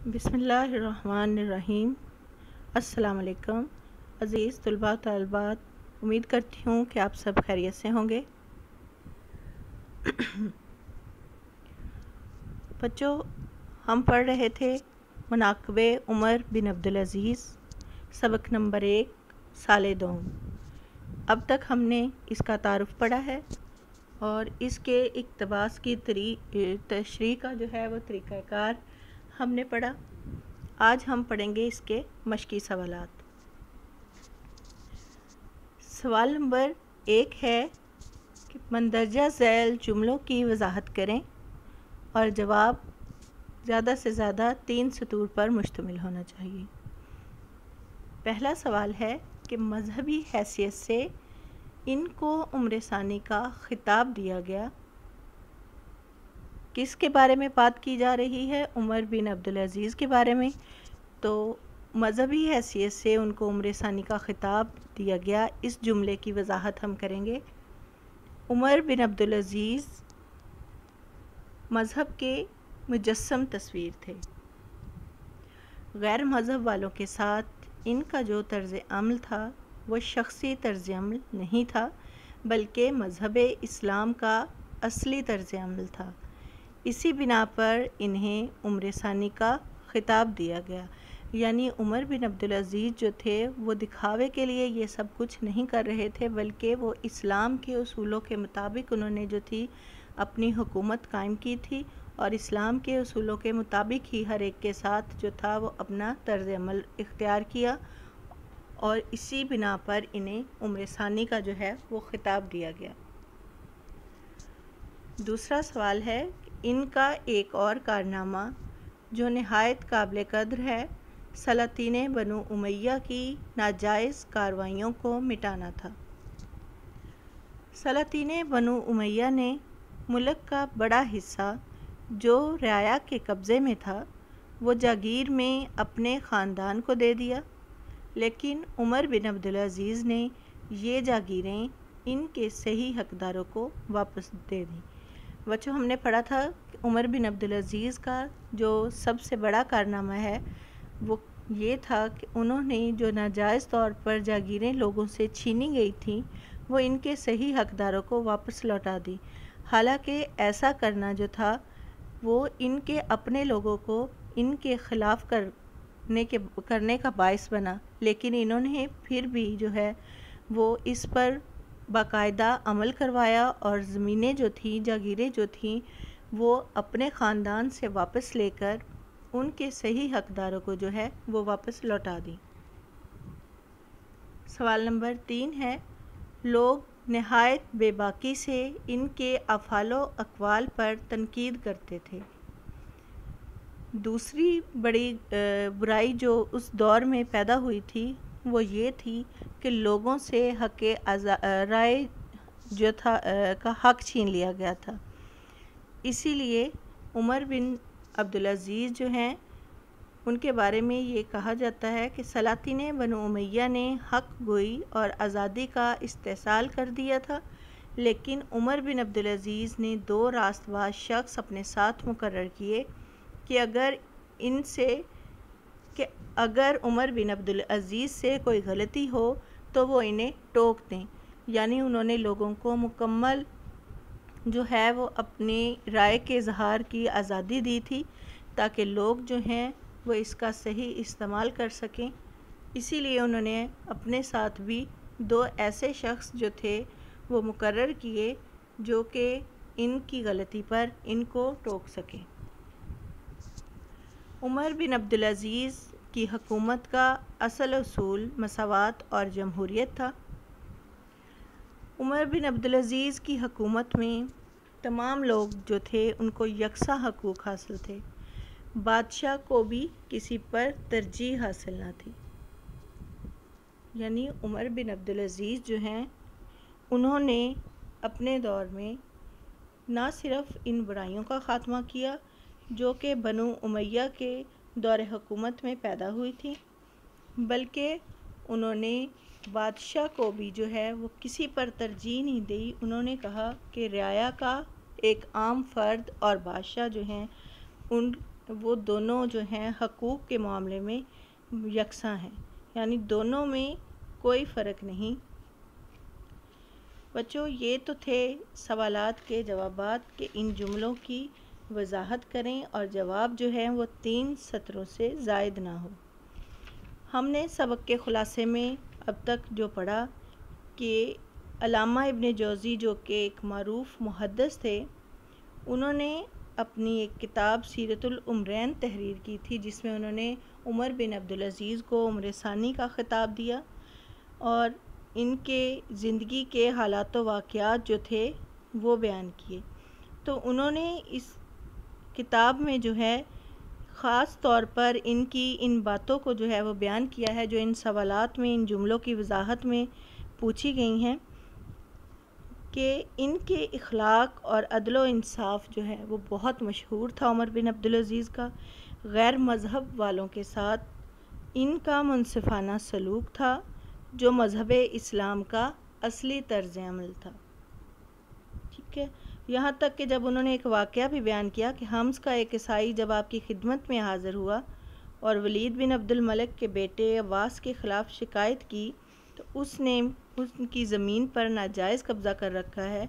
بسم اللہ الرحمن الرحیم۔ السلام علیکم عزیز طلباء طالبات، امید کرتی ہوں کہ آپ سب خیریت سے ہوں گے۔ بچوں، ہم پڑھ رہے تھے مناقب عمر بن عبدالعزیز، سبق نمبر 1 سال دوم۔ اب تک ہم نے اس کا تعارف پڑھا ہے اور اس کے اقتباس کی تشریح کا جو ہے وہ طریقہ کار ہم نے پڑھا۔ آج ہم پڑھیں گے اس کے مشقی سوالات۔ سوال نمبر 1 ہے کہ مندرجہ ذیل جملوں کی وضاحت کریں اور جواب زیادہ سے زیادہ 3 سطور پر مشتمل ہونا چاہیے۔ پہلا سوال ہے کہ مذہبی حیثیت سے ان کو عمر ثانی کا خطاب دیا گیا، کس کے بارے میں بات کی جا رہی ہے؟ عمر بن عبدالعزیز کے بارے میں۔ تو مذہبی حیثیت سے ان کو عمر ثانی کا خطاب دیا گیا، اس جملے کی وضاحت ہم کریں گے۔ عمر بن عبدالعزیز مذہب کے مجسم تصویر تھے۔ غیر مذہب والوں کے ساتھ ان کا جو طرز عمل تھا وہ شخصی طرز عمل نہیں تھا، بلکہ مذہب اسلام کا اصلی طرز عمل تھا۔ اسی بنا پر انہیں عمر ثانی کا خطاب دیا گیا، یعنی عمر بن عبدالعزیز جو تھے وہ دکھاوے کے لیے یہ سب کچھ نہیں کر رہے تھے، بلکہ وہ اسلام کے اصولوں کے مطابق انہوں نے جو تھی اپنی حکومت قائم کی تھی، اور اسلام کے اصولوں کے مطابق ہی ہر ایک کے ساتھ جو تھا وہ اپنا طرز عمل اختیار کیا، اور اسی بنا پر انہیں عمر ثانی کا جو ہے وہ خطاب دیا گیا۔ دوسرا سوال ہے کہ ان کا ایک اور کارنامہ جو نہایت قابل قدر ہے، سلاطین بنو امیہ کی ناجائز کارروائیوں کو مٹانا تھا۔ سلاطین بنو امیہ نے ملک کا بڑا حصہ جو رعایا کے قبضے میں تھا وہ جاگیر میں اپنے خاندان کو دے دیا، لیکن عمر بن عبدالعزیز نے یہ جاگیریں ان کے صحیح حقداروں کو واپس دے دیں۔ بچوں، ہم نے پڑھا تھا کہ عمر بن عبدالعزیز کا جو سب سے بڑا کارنامہ ہے وہ یہ تھا کہ انہوں نے جو ناجائز طور پر جاگیریں لوگوں سے چھینی گئی تھیں وہ ان کے صحیح حقداروں کو واپس لوٹا دی۔ حالانکہ ایسا کرنا جو تھا وہ ان کے اپنے لوگوں کو ان کے خلاف کرنے کا باعث بنا، لیکن انہوں نے پھر بھی جو ہے وہ اس پر باقاعدہ عمل کروایا اور زمینیں جو تھیں، جاگیریں جو تھیں وہ اپنے خاندان سے واپس لے کر ان کے صحیح حقداروں کو جو ہے وہ واپس لوٹا دی۔ سوال نمبر 3 ہے، لوگ نہایت بے باکی سے ان کے افعال و اقوال پر تنقید کرتے تھے۔ دوسری بڑی برائی جو اس دور میں پیدا ہوئی تھی وہ یہ تھی کہ لوگوں سے حق رائے جو تھا کا حق چھین لیا گیا تھا۔ اسی لیے عمر بن عبدالعزیز جو ہیں ان کے بارے میں یہ کہا جاتا ہے کہ سلاطین بنو امیہ نے حق گوئی اور آزادی کا استحصال کر دیا تھا، لیکن عمر بن عبدالعزیز نے 2 راست باز شخص اپنے ساتھ مقرر کیے کہ اگر عمر بن عبدالعزیز سے کوئی غلطی ہو تو وہ انہیں ٹوک دیں، یعنی انہوں نے لوگوں کو مکمل جو ہے وہ اپنی رائے کے اظہار کی آزادی دی تھی تاکہ لوگ جو ہیں وہ اس کا صحیح استعمال کر سکیں۔ اسی لیے انہوں نے اپنے ساتھ بھی 2 ایسے شخص جو تھے وہ مقرر کیے جو کہ ان کی غلطی پر ان کو ٹوک سکیں۔ عمر بن عبدالعزیز کی حکومت کا اصل اصول مساوات اور جمہوریت تھا۔ عمر بن عبدالعزیز کی حکومت میں تمام لوگ جو تھے ان کو یکساں حقوق حاصل تھے، بادشاہ کو بھی کسی پر ترجیح حاصل نہ تھی۔ یعنی عمر بن عبدالعزیز جو ہیں انہوں نے اپنے دور میں نہ صرف ان برائیوں کا خاتمہ کیا جو کہ بنو امیہ کے دور حکومت میں پیدا ہوئی تھی، بلکہ انہوں نے بادشاہ کو بھی جو ہے وہ کسی پر ترجیح نہیں دی۔ انہوں نے کہا کہ رعایا کا ایک عام فرد اور بادشاہ جو ہیں ان وہ دونوں جو ہیں حقوق کے معاملے میں یکساں ہیں، یعنی دونوں میں کوئی فرق نہیں۔ بچوں یہ تو تھے سوالات کے جوابات کہ ان جملوں کی وضاحت کریں اور جواب جو ہے وہ 3 سطروں سے زائد نہ ہو۔ ہم نے سبق کے خلاصے میں اب تک جو پڑھا کہ علامہ ابن جوزی جو کہ ایک معروف محدث تھے، انہوں نے اپنی ایک کتاب سیرت العمرین تحریر کی تھی، جس میں انہوں نے عمر بن عبدالعزیز کو عمر ثانی کا خطاب دیا اور ان کے زندگی کے حالات و واقعات جو تھے وہ بیان کیے۔ تو انہوں نے اس کتاب میں جو ہے خاص طور پر ان کی ان باتوں کو جو ہے وہ بیان کیا ہے جو ان سوالات میں، ان جملوں کی وضاحت میں پوچھی گئی ہیں، کہ ان کے اخلاق اور عدل و انصاف جو ہے وہ بہت مشہور تھا عمر بن عبدالعزیز کا۔ غیر مذہب والوں کے ساتھ ان کا منصفانہ سلوک تھا، جو مذہب اسلام کا اصلی طرز عمل تھا۔ ٹھیک ہے، یہاں تک کہ جب انہوں نے ایک واقعہ بھی بیان کیا کہ حمز کا ایک عیسائی جب آپ کی خدمت میں حاضر ہوا اور ولید بن عبد الملک کے بیٹے عباس کے خلاف شکایت کی تو اس نے ان کی زمین پر ناجائز قبضہ کر رکھا ہے،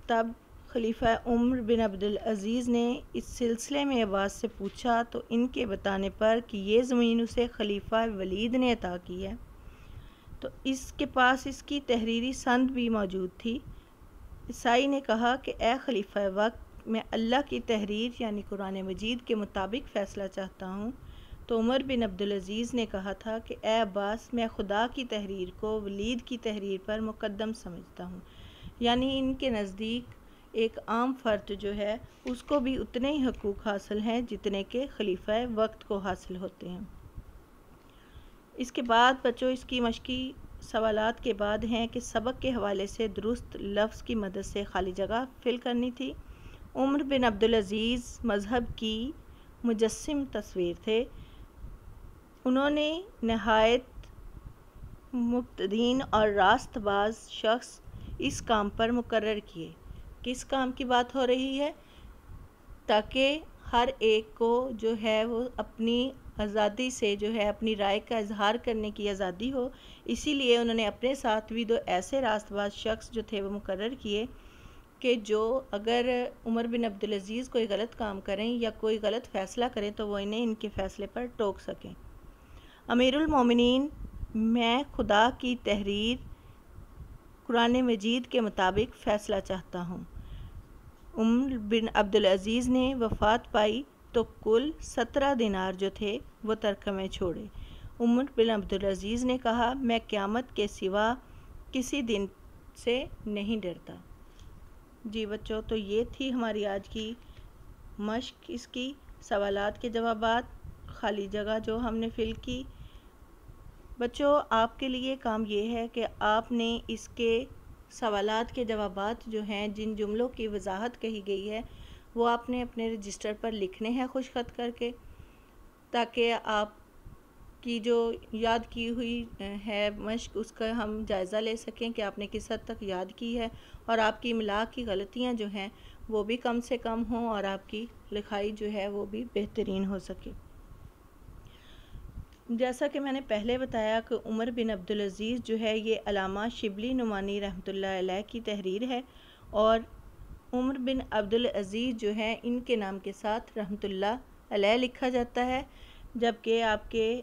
تب خلیفہ عمر بن عبدالعزیز نے اس سلسلے میں عباس سے پوچھا تو ان کے بتانے پر کہ یہ زمین اسے خلیفہ ولید نے عطا کی ہے، تو اس کے پاس اس کی تحریری سند بھی موجود تھی۔ عیسائی نے کہا کہ اے خلیفہ وقت، میں اللہ کی تحریر یعنی قرآن مجید کے مطابق فیصلہ چاہتا ہوں۔ تو عمر بن عبدالعزیز نے کہا تھا کہ اے عباس، میں خدا کی تحریر کو ولید کی تحریر پر مقدم سمجھتا ہوں، یعنی ان کے نزدیک ایک عام فرد جو ہے اس کو بھی اتنے ہی حقوق حاصل ہیں جتنے کہ خلیفہ وقت کو حاصل ہوتے ہیں۔ اس کے بعد بچوں اس کی مشقی سوالات کے بعد ہیں کہ سبق کے حوالے سے درست لفظ کی مدد سے خالی جگہ فل کرنی تھی۔ عمر بن عبدالعزیز مذہب کی مجسم تصویر تھے۔ انہوں نے نہایت مبتدئین اور راست باز شخص اس کام پر مقرر کیے۔ کس کام کی بات ہو رہی ہے؟ تاکہ ہر ایک کو جو ہے وہ اپنی آزادی سے جو ہے اپنی رائے کا اظہار کرنے کی آزادی ہو، اسی لیے انہوں نے اپنے ساتھ بھی 2 ایسے راست باز شخص جو تھے وہ مقرر کیے کہ جو اگر عمر بن عبدالعزیز کوئی غلط کام کریں یا کوئی غلط فیصلہ کریں تو وہ انہیں ان کے فیصلے پر ٹوک سکیں۔ امیر المومنین، میں خدا کی تحریر قرآن مجید کے مطابق فیصلہ چاہتا ہوں۔ عمر بن عبدالعزیز نے وفات پائی تو کل 17 دینار جو تھے وہ ترکہ میں چھوڑے۔ عمر بن عبدالعزیز نے کہا، میں قیامت کے سوا کسی دن سے نہیں ڈرتا۔ جی بچوں، تو یہ تھی ہماری آج کی مشق، اس کی سوالات کے جوابات، خالی جگہ جو ہم نے فل کی۔ بچوں آپ کے لیے کام یہ ہے کہ آپ نے اس کے سوالات کے جوابات جو ہیں، جن جملوں کی وضاحت کہی گئی ہے، وہ آپ نے اپنے رجسٹر پر لکھنے ہیں خوش خط کر کے، تاکہ آپ کی جو یاد کی ہوئی ہے مشق اس کا ہم جائزہ لے سکیں کہ آپ نے کس حد تک یاد کی ہے، اور آپ کی املاء کی غلطیاں جو ہیں وہ بھی کم سے کم ہوں اور آپ کی لکھائی جو ہے وہ بھی بہترین ہو سکے۔ جیسا کہ میں نے پہلے بتایا کہ عمر بن عبدالعزیز جو ہے یہ علامہ شبلی نعمانی رحمۃ اللہ علیہ کی تحریر ہے، اور عمر بن عبدالعزیز جو ہے ان کے نام کے ساتھ رحمۃ اللہ علیہ لکھا جاتا ہے، جبکہ آپ کے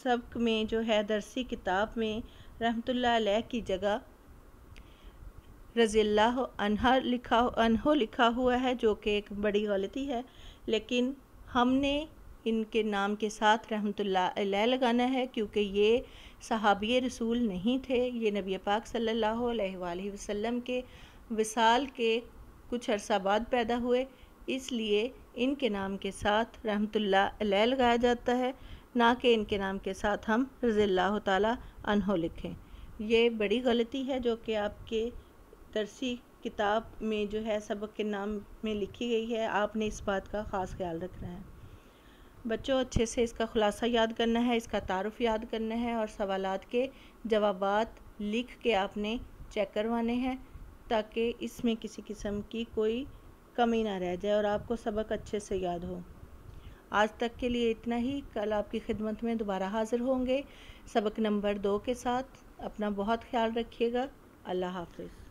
سبق میں جو ہے درسی کتاب میں رحمۃ اللہ علیہ کی جگہ رضی اللہ عنہ لکھا ہوا ہے، جو کہ ایک بڑی غلطی ہے، لیکن ہم نے ان کے نام کے ساتھ رحمۃ اللہ علیہ لگانا ہے کیونکہ یہ صحابی رسول نہیں تھے، یہ نبی پاک صلی اللہ علیہ وآلہ وسلم کے وصال کے کچھ عرصہ بعد پیدا ہوئے، اس لیے ان کے نام کے ساتھ رحمۃ اللہ علیہ لگایا جاتا ہے، نہ کہ ان کے نام کے ساتھ ہم رضی اللہ تعالی عنہ لکھیں۔ یہ بڑی غلطی ہے جو کہ آپ کے درسی کتاب میں جو ہے سبق کے نام میں لکھی گئی ہے، آپ نے اس بات کا خاص خیال رکھنا ہے۔ بچوں اچھے سے اس کا خلاصہ یاد کرنا ہے، اس کا تعارف یاد کرنا ہے، اور سوالات کے جوابات لکھ کے آپ نے چیک کروانے ہیں تاکہ اس میں کسی قسم کی کوئی کمی نہ رہ جائے اور آپ کو سبق اچھے سے یاد ہو۔ آج تک کے لیے اتنا ہی، کل آپ کی خدمت میں دوبارہ حاضر ہوں گے سبق نمبر 2 کے ساتھ۔ اپنا بہت خیال رکھیے گا۔ اللہ حافظ۔